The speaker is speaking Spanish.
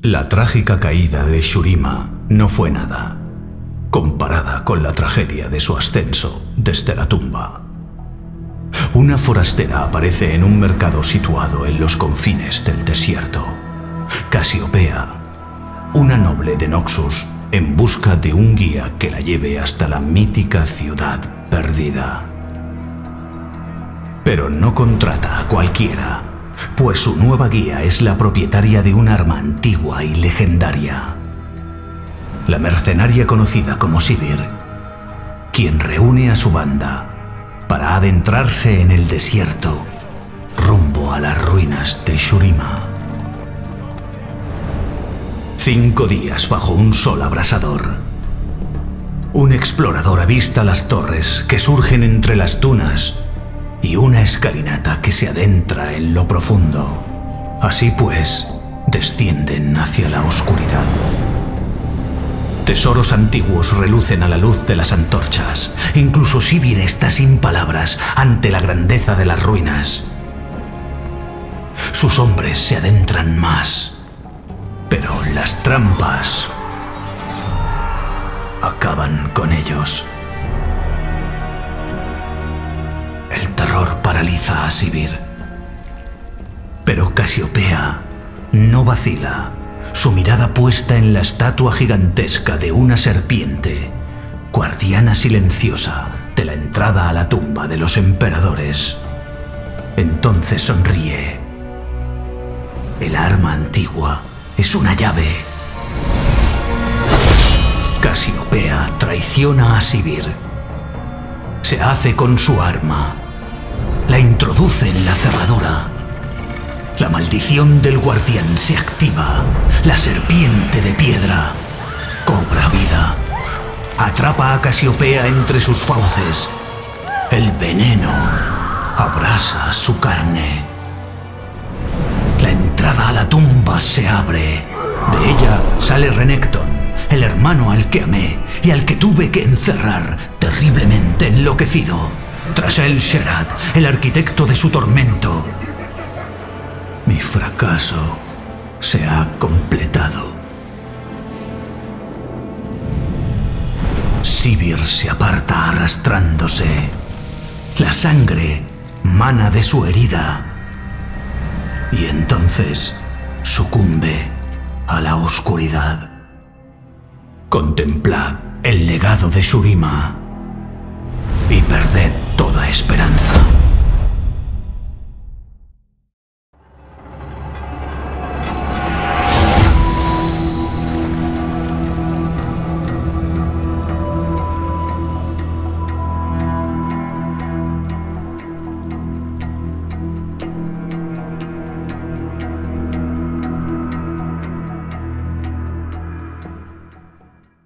La trágica caída de Shurima no fue nada, comparada con la tragedia de su ascenso desde la tumba. Una forastera aparece en un mercado situado en los confines del desierto. Casiopea, una noble de Noxus, en busca de un guía que la lleve hasta la mítica ciudad perdida. Pero no contrata a cualquiera, pues su nueva guía es la propietaria de un arma antigua y legendaria. La mercenaria conocida como Sivir, quien reúne a su banda para adentrarse en el desierto rumbo a las ruinas de Shurima. 5 días bajo un sol abrasador. Un explorador avista las torres que surgen entre las dunas y una escalinata que se adentra en lo profundo. Así pues, descienden hacia la oscuridad. Tesoros antiguos relucen a la luz de las antorchas. Incluso Sivir está sin palabras ante la grandeza de las ruinas. Sus hombres se adentran más, pero las trampas acaban con ellos. El terror paraliza a Sivir, pero Casiopea no vacila, su mirada puesta en la estatua gigantesca de una serpiente, guardiana silenciosa de la entrada a la tumba de los emperadores. Entonces sonríe. El arma antigua es una llave. Casiopea traiciona a Sivir. Se hace con su arma. La introduce en la cerradura. La maldición del guardián se activa. La serpiente de piedra cobra vida. Atrapa a Casiopea entre sus fauces. El veneno abrasa su carne. La entrada a la tumba se abre. De ella sale Renekton, el hermano al que amé y al que tuve que encerrar, terriblemente enloquecido. Tras él Sherat, el arquitecto de su tormento. Mi fracaso se ha completado. Sivir se aparta arrastrándose. La sangre mana de su herida. Y entonces sucumbe a la oscuridad. Contemplad el legado de Shurima y perded toda esperanza.